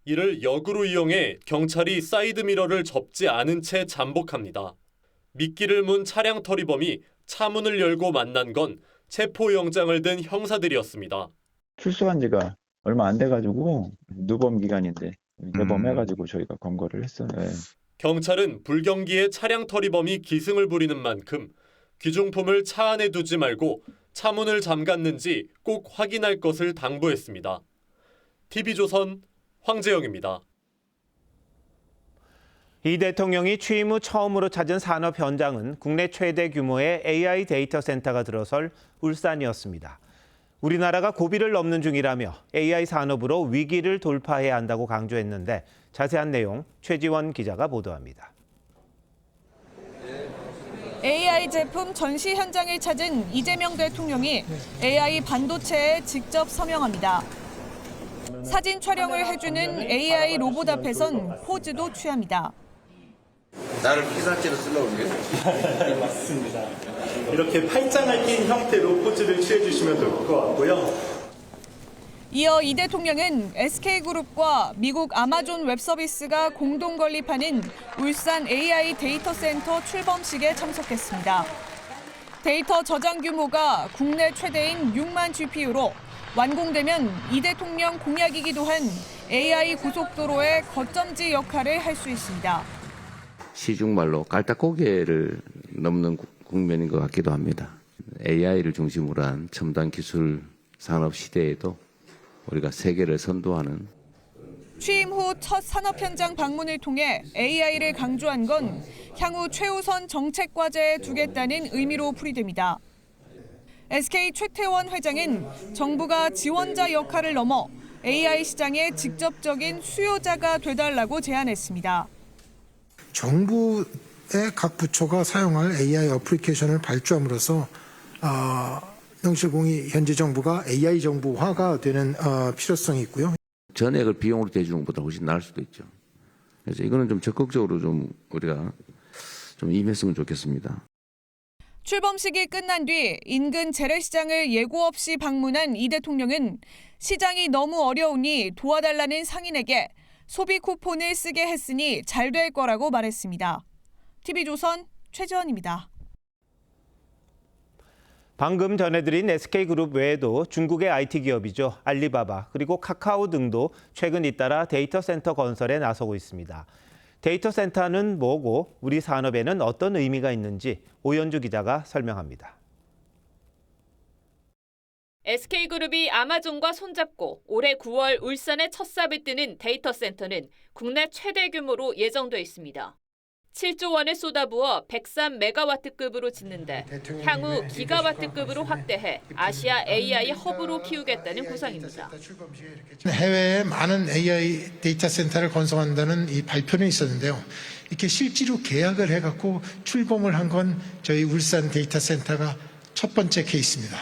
이를 역으로 이용해 경찰이 사이드미러를 접지 않은 채 잠복합니다. 미끼를 문 차량 터리범이 차문을 열고 만난 건 체포영장을 든 형사들이었습니다.
출소한 지가 얼마 안 돼가지고 누범 기간인데 내범해가지고 저희가 검거를 했어요. 네.
경찰은 불경기에 차량 터리범이 기승을 부리는 만큼 귀중품을 차 안에 두지 말고 차문을 잠갔는지 꼭 확인할 것을 당부했습니다. TV조선 황재영입니다.
이 대통령이 취임 후 처음으로 찾은 산업 현장은 국내 최대 규모의 AI 데이터 센터가 들어설 울산이었습니다. 우리나라가 고비를 넘는 중이라며 AI 산업으로 위기를 돌파해야 한다고 강조했는데 자세한 내용 최지원 기자가 보도합니다.
AI 제품 전시 현장을 찾은 이재명 대통령이 AI 반도체에 직접 서명합니다. 사진 촬영을 해주는 AI 로봇 앞에선 포즈도 취합니다.
나를 피사체로 쓰려고 그러겠어요.
맞습니다. 이렇게 팔짱을 낀 형태로 포즈를 취해주시면 될 것 같고요.
이어 이 대통령은 SK그룹과 미국 아마존 웹서비스가 공동 건립하는 울산 AI 데이터 센터 출범식에 참석했습니다. 데이터 저장 규모가 국내 최대인 6만 GPU로 완공되면 이 대통령 공약이기도 한 AI 고속도로의 거점지 역할을 할 수 있습니다.
시중말로 깔딱고개를 넘는 국면인 것 같기도 합니다. AI를 중심으로 한 첨단 기술 산업 시대에도 우리가 세계를 선도하는
취임 후 첫 산업 현장 방문을 통해 AI를 강조한 건 향후 최우선 정책 과제에 두겠다는 의미로 풀이됩니다. SK 최태원 회장은 정부가 지원자 역할을 넘어 AI 시장의 직접적인 수요자가 되달라고 제안했습니다.
정부의 각 부처가 사용할 AI 어플리케이션을 발주함으로써 명실공히 현재 정부가 AI 정부화가 되는 필요성이 있고요.
전액을 비용으로 대주는 것보다 훨씬 나을 수도 있죠. 그래서 이거는 좀 적극적으로 좀 우리가 좀 임했으면 좋겠습니다.
출범식이 끝난 뒤 인근 재래시장을 예고 없이 방문한 이 대통령은 시장이 너무 어려우니 도와달라는 상인에게 소비 쿠폰을 쓰게 했으니 잘 될 거라고 말했습니다. TV조선 최지원입니다.
방금 전해드린 SK그룹 외에도 중국의 IT 기업이죠. 알리바바 그리고 카카오 등도 최근 잇따라 데이터 센터 건설에 나서고 있습니다. 데이터 센터는 뭐고 우리 산업에는 어떤 의미가 있는지 오연주 기자가 설명합니다.
SK그룹이 아마존과 손잡고 올해 9월 울산에 첫 삽을 뜨는 데이터 센터는 국내 최대 규모로 예정돼 있습니다. 7조 원을 쏟아부어 103메가와트급으로 짓는데 향후 기가와트급으로 확대해 아시아 AI 허브로 키우겠다는 구상입니다.
해외에 많은 AI 데이터 센터를 건설한다는 이 발표는 있었는데요. 이렇게 실제로 계약을 해갖고 출범을 한 건 저희 울산 데이터 센터가 첫 번째 케이스입니다.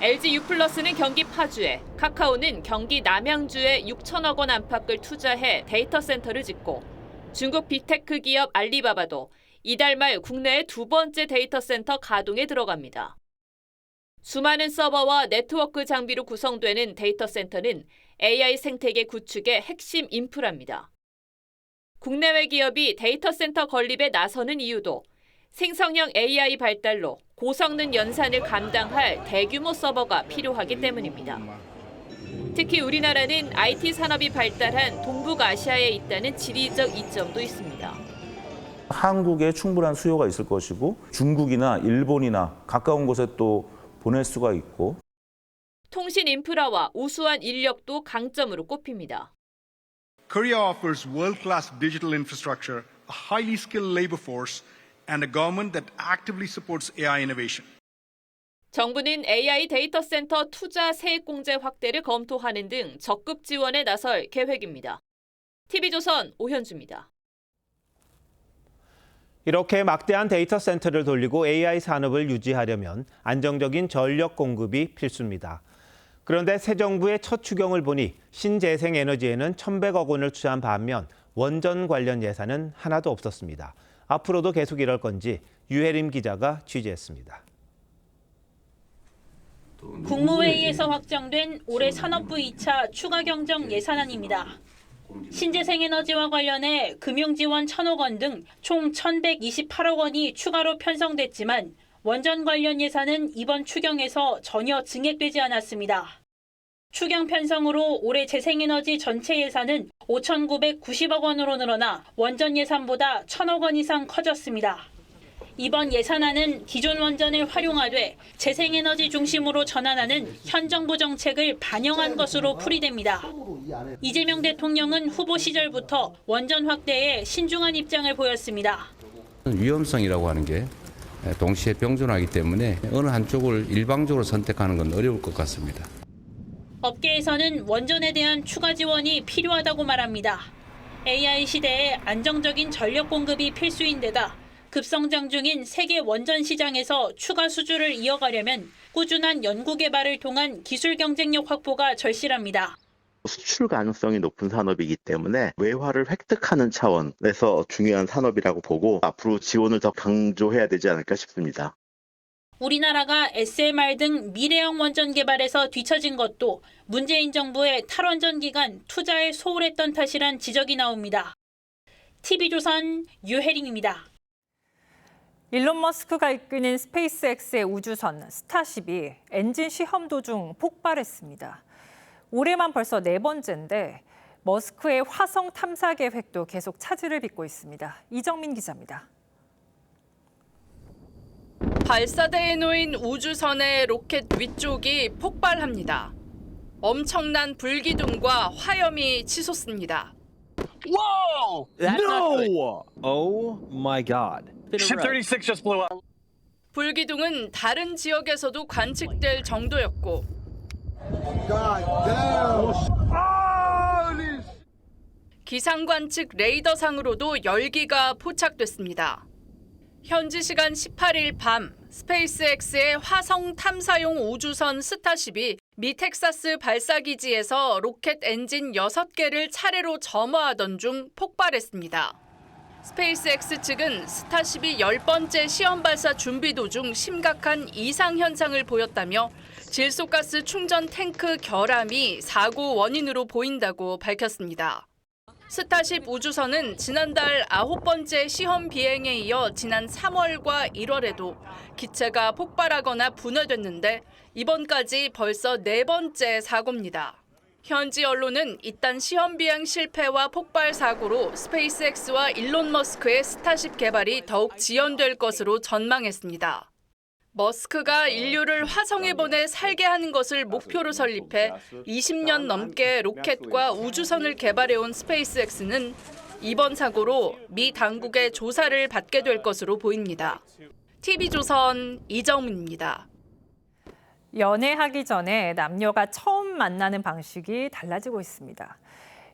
LG U+는 경기 파주에, 카카오는 경기 남양주에 6천억 원 안팎을 투자해 데이터 센터를 짓고 중국 빅테크 기업 알리바바도 이달 말 국내의 두 번째 데이터 센터 가동에 들어갑니다. 수많은 서버와 네트워크 장비로 구성되는 데이터 센터는 AI 생태계 구축의 핵심 인프라입니다. 국내외 기업이 데이터 센터 건립에 나서는 이유도 생성형 AI 발달로 고성능 연산을 감당할 대규모 서버가 필요하기 때문입니다. 특히 우리나라는 IT 산업이 발달한 동북아시아에 있다는 지리적 이점도 있습니다.
한국에 충분한 수요가 있을 것이고 중국이나 일본이나 가까운 곳에 또 보낼 수가 있고
통신 인프라와 우수한 인력도 강점으로 꼽힙니다.
Korea offers world-class digital infrastructure, a highly skilled labor force, and a government that actively supports AI innovation.
정부는 AI 데이터 센터 투자 세액공제 확대를 검토하는 등 적극 지원에 나설 계획입니다. TV조선 오현주입니다.
이렇게 막대한 데이터 센터를 돌리고 AI 산업을 유지하려면 안정적인 전력 공급이 필수입니다. 그런데 새 정부의 첫 추경을 보니 신재생에너지에는 1,100억 원을 투자한 반면 원전 관련 예산은 하나도 없었습니다. 앞으로도 계속 이럴 건지 유혜림 기자가 취재했습니다.
국무회의에서 확정된 올해 산업부 2차 추가 경정 예산안입니다. 신재생에너지와 관련해 금융지원 1,000억 원 등 총 1,128억 원이 추가로 편성됐지만 원전 관련 예산은 이번 추경에서 전혀 증액되지 않았습니다. 추경 편성으로 올해 재생에너지 전체 예산은 5,990억 원으로 늘어나 원전 예산보다 1,000억 원 이상 커졌습니다. 이번 예산안은 기존 원전을 활용하되 재생에너지 중심으로 전환하는 현 정부 정책을 반영한 것으로 풀이됩니다. 이재명 대통령은 후보 시절부터 원전 확대에 신중한 입장을 보였습니다.
위험성이라고 하는 게 동시에 병존하기 때문에 어느 한쪽을 일방적으로 선택하는 건 어려울 것 같습니다.
업계에서는 원전에 대한 추가 지원이 필요하다고 말합니다. AI 시대에 안정적인 전력 공급이 필수인 데다 급성장 중인 세계 원전 시장에서 추가 수주를 이어가려면 꾸준한 연구 개발을 통한 기술 경쟁력 확보가 절실합니다.
수출 가능성이 높은 산업이기 때문에 외화를 획득하는 차원에서 중요한 산업이라고 보고 앞으로 지원을 더 강조해야 되지 않을까 싶습니다.
우리나라가 SMR 등 미래형 원전 개발에서 뒤처진 것도 문재인 정부의 탈원전 기간 투자에 소홀했던 탓이란 지적이 나옵니다. TV조선 유혜림입니다.
일론 머스크가 이끄는 스페이스X의 우주선 스타쉽이 엔진 시험 도중 폭발했습니다. 올해만 벌써 4번째인데 머스크의 화성 탐사 계획도 계속 차질을 빚고 있습니다. 이정민 기자입니다.
발사대에 놓인 우주선의 로켓 위쪽이 폭발합니다.
엄청난 불기둥과 화염이 치솟습니다.
Whoa! No! Oh my God. Ship 36 just blew up.
불기둥은 다른 지역에서도 관측될 정도였고 기상 관측 레이더상으로도 열기가 포착됐습니다. 현지 시간 18일 밤 스페이스X의 화성 탐사용 우주선 스타쉽이 미 텍사스 발사기지에서 로켓 엔진 6개를 차례로 점화하던 중 폭발했습니다. 스페이스X 측은 스타쉽이 10번째 시험 발사 준비 도중 심각한 이상 현상을 보였다며 질소가스 충전 탱크 결함이 사고 원인으로 보인다고 밝혔습니다. 스타쉽 우주선은 지난달 9번째 시험 비행에 이어 지난 3월과 1월에도 기체가 폭발하거나 분해됐는데 이번까지 벌써 4번째 사고입니다. 현지 언론은 이딴 시험 비행 실패와 폭발 사고로 스페이스X와 일론 머스크의 스타쉽 개발이 더욱 지연될 것으로 전망했습니다. 머스크가 인류를 화성에 보내 살게 하는 것을 목표로 설립해 20년 넘게 로켓과 우주선을 개발해온 스페이스X는 이번 사고로 미 당국의 조사를 받게 될 것으로 보입니다. TV조선 이정문입니다.
연애하기 전에 남녀가 처음 만나는 방식이 달라지고 있습니다.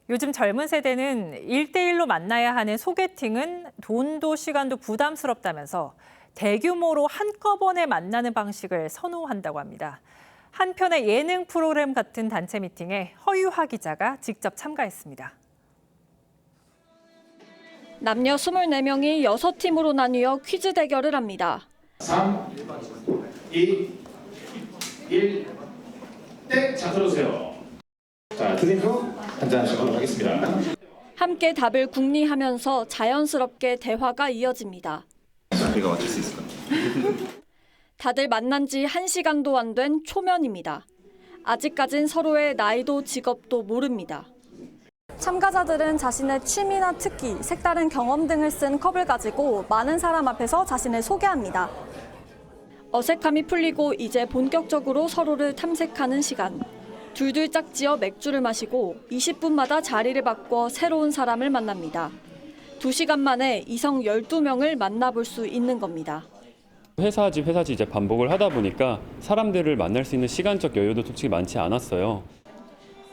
요즘 젊은 세대는 1대1로 만나야 하는 소개팅은 돈도 시간도 부담스럽다면서 대규모로 한꺼번에 만나는 방식을 선호한다고 합니다. 한편의 예능 프로그램 같은 단체 미팅에 허유하 기자가 직접 참가했습니다.
남녀 24명이 6팀으로 나뉘어 퀴즈 대결을 합니다.
3, 2, 1, 땡! 자, 들어오세요. 자, 틀린 후 한잔하시도록 하겠습니다.
함께 답을 궁리하면서 자연스럽게 대화가 이어집니다.
우리가 맞출 수 있을까?
다들 만난 지 1시간도 안 된 초면입니다. 아직까진 서로의 나이도 직업도 모릅니다. 참가자들은 자신의 취미나 특기, 색다른 경험 등을 쓴 컵을 가지고 많은 사람 앞에서 자신을 소개합니다. 어색함이 풀리고 이제 본격적으로 서로를 탐색하는 시간. 둘둘 짝지어 맥주를 마시고 20분마다 자리를 바꿔 새로운 사람을 만납니다. 2시간 만에 이성 12명을 만나볼 수 있는 겁니다.
회사지 이제 반복을 하다 보니까 사람들을 만날 수 있는 시간적 여유도 솔직히 많지 않았어요.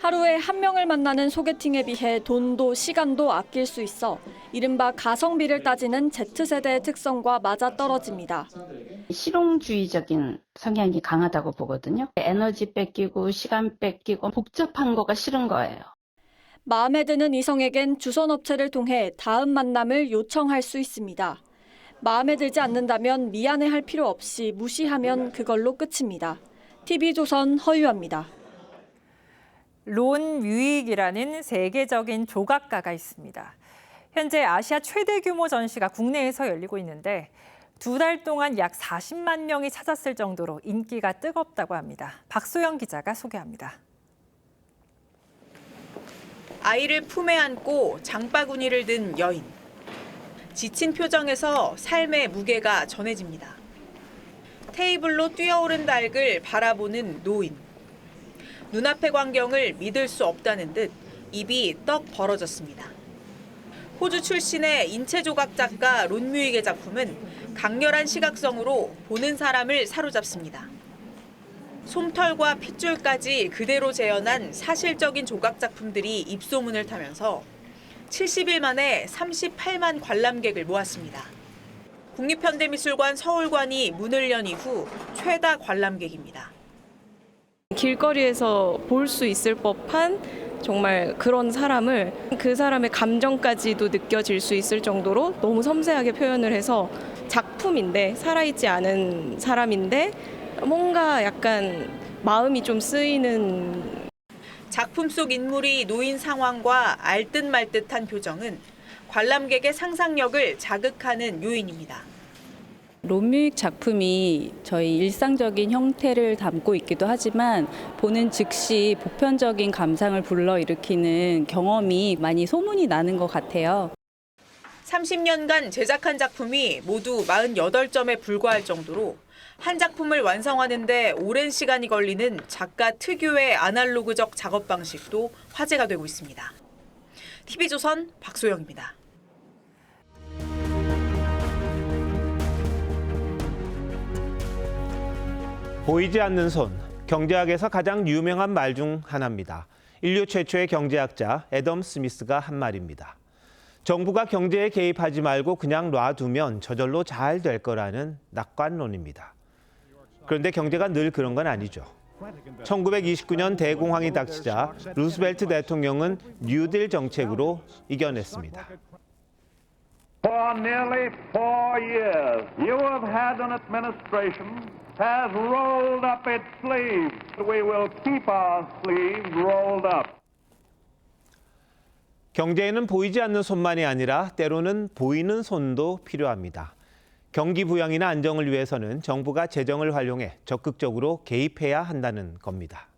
하루에 1명을 만나는 소개팅에 비해 돈도 시간도 아낄 수 있어 이른바 가성비를 따지는 Z세대의 특성과 맞아떨어집니다.
실용주의적인 성향이 강하다고 보거든요. 에너지 뺏기고 시간 뺏기고 복잡한 거가 싫은 거예요.
마음에 드는 이성에겐 주선업체를 통해 다음 만남을 요청할 수 있습니다. 마음에 들지 않는다면 미안해할 필요 없이 무시하면 그걸로 끝입니다. TV조선 허유아입니다.
론 뮤익이라는 세계적인 조각가가 있습니다. 현재 아시아 최대 규모 전시가 국내에서 열리고 있는데 2달 동안 약 40만 명이 찾았을 정도로 인기가 뜨겁다고 합니다. 박소영 기자가 소개합니다.
아이를 품에 안고 장바구니를 든 여인. 지친 표정에서 삶의 무게가 전해집니다. 테이블로 뛰어오른 닭을 바라보는 노인. 눈앞의 광경을 믿을 수 없다는 듯 입이 떡 벌어졌습니다. 호주 출신의 인체조각 작가 론 뮤익의 작품은 강렬한 시각성으로 보는 사람을 사로잡습니다. 솜털과 핏줄까지 그대로 재현한 사실적인 조각 작품들이 입소문을 타면서 70일 만에 38만 관람객을 모았습니다. 국립현대미술관 서울관이 문을 연 이후 최다 관람객입니다.
길거리에서 볼 수 있을 법한 정말 그런 사람을 그 사람의 감정까지도 느껴질 수 있을 정도로 너무 섬세하게 표현을 해서 작품인데 살아있지 않은 사람인데 뭔가 약간 마음이 좀 쓰이는.
작품 속 인물이 놓인 상황과 알듯 말듯한 표정은 관람객의 상상력을 자극하는 요인입니다.
론 뮤익 작품이 저희 일상적인 형태를 담고 있기도 하지만 보는 즉시 보편적인 감상을 불러일으키는 경험이 많이 소문이 나는 것 같아요.
30년간 제작한 작품이 모두 48점에 불과할 정도로 한 작품을 완성하는 데 오랜 시간이 걸리는 작가 특유의 아날로그적 작업 방식도 화제가 되고 있습니다. TV조선 박소영입니다.
보이지 않는 손, 경제학에서 가장 유명한 말 중 하나입니다. 인류 최초의 경제학자 애덤 스미스가 한 말입니다. 정부가 경제에 개입하지 말고 그냥 놔두면 저절로 잘 될 거라는 낙관론입니다. 그런데 경제가 늘 그런 건 아니죠. 1929년 대공황이 닥치자 루스벨트 대통령은 뉴딜 정책으로 이겨냈습니다.
For nearly 4 years, you have had an administration has rolled up its sleeves. We will keep our sleeves rolled up.
경제에는 보이지 않는 손만이 아니라 때로는 보이는 손도 필요합니다. 경기 부양이나 안정을 위해서는 정부가 재정을 활용해 적극적으로 개입해야 한다는 겁니다.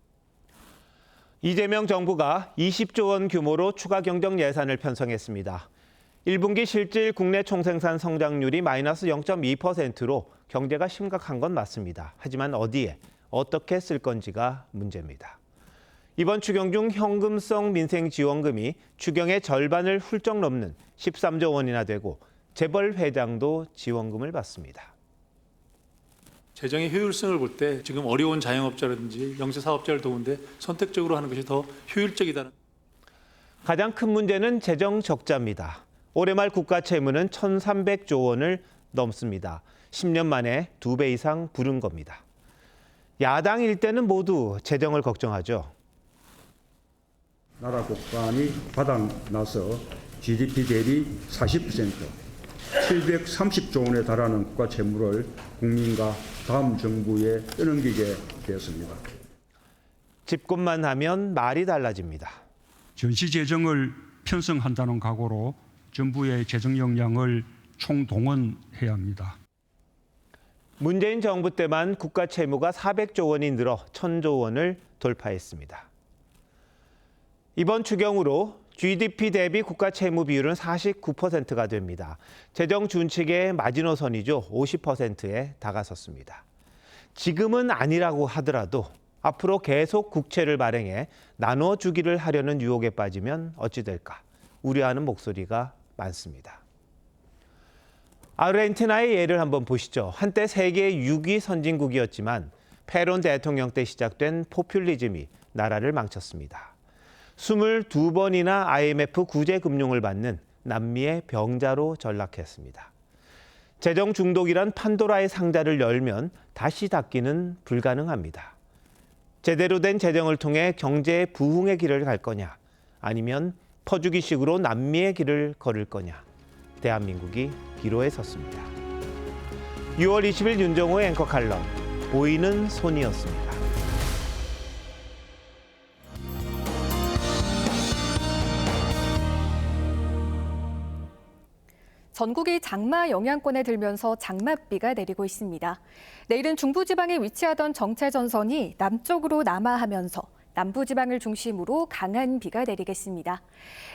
이재명 정부가 20조 원 규모로 추가 경정 예산을 편성했습니다. 1분기 실질 국내 총생산 성장률이 마이너스 0.2%로 경제가 심각한 건 맞습니다. 하지만 어디에, 어떻게 쓸 건지가 문제입니다. 이번 추경 중 현금성 민생지원금이 추경의 절반을 훌쩍 넘는 13조 원이나 되고 재벌 회장도 지원금을 받습니다.
재정의 효율성을 볼 때 지금 어려운 자영업자라든지 영세사업자를 도우는데 선택적으로 하는 것이 더 효율적이다는.
가장 큰 문제는 재정 적자입니다. 올해 말 국가 채무는 1,300조 원을 넘습니다. 10년 만에 2배 이상 부른 겁니다. 야당일 때는 모두 재정을 걱정하죠.
나라 국간이 바닥나서 GDP 대비 40%, 730조 원에 달하는 국가 채무를 국민과 다음 정부에 떠넘기게 되었습니다.
집권만 하면 말이 달라집니다.
전시 재정을 편성한다는 각오로 정부의 재정 역량을 총동원해야 합니다.
문재인 정부 때만 국가 채무가 400조 원이 늘어 1,000조 원을 돌파했습니다. 이번 추경으로 GDP 대비 국가 채무 비율은 49%가 됩니다. 재정 준칙의 마지노선이죠. 50%에 다가섰습니다. 지금은 아니라고 하더라도 앞으로 계속 국채를 발행해 나눠주기를 하려는 유혹에 빠지면 어찌 될까 우려하는 목소리가 많습니다. 아르헨티나의 예를 한번 보시죠. 한때 세계 6위 선진국이었지만 페론 대통령 때 시작된 포퓰리즘이 나라를 망쳤습니다. 22번이나 IMF 구제금융을 받는 남미의 병자로 전락했습니다. 재정 중독이란 판도라의 상자를 열면 다시 닫기는 불가능합니다. 제대로 된 재정을 통해 경제의 부흥의 길을 갈 거냐, 아니면 퍼주기식으로 남미의 길을 걸을 거냐. 대한민국이 기로에 섰습니다. 6월 20일 윤정호의 앵커 칼럼, 보이는 손이었습니다.
전국이 장마 영향권에 들면서 장맛비가 내리고 있습니다. 내일은 중부지방에 위치하던 정체전선이 남쪽으로 남하하면서 남부지방을 중심으로 강한 비가 내리겠습니다.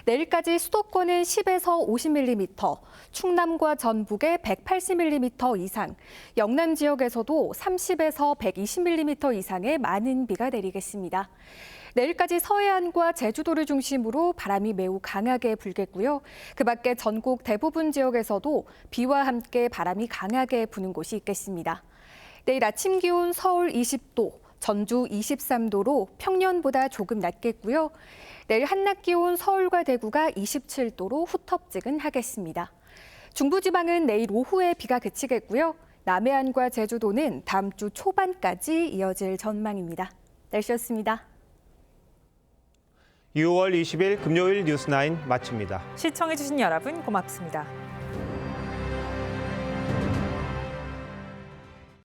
내일까지 수도권은 10에서 50mm, 충남과 전북에 180mm 이상, 영남 지역에서도 30에서 120mm 이상의 많은 비가 내리겠습니다. 내일까지 서해안과 제주도를 중심으로 바람이 매우 강하게 불겠고요. 그 밖에 전국 대부분 지역에서도 비와 함께 바람이 강하게 부는 곳이 있겠습니다. 내일 아침 기온 서울 20도, 전주 23도로 평년보다 조금 낮겠고요. 내일 한낮 기온 서울과 대구가 27도로 후텁지근하겠습니다. 중부지방은 내일 오후에 비가 그치겠고요. 남해안과 제주도는 다음 주 초반까지 이어질 전망입니다. 날씨였습니다.
6월 20일 금요일 뉴스9 마칩니다.
시청해주신 여러분 고맙습니다.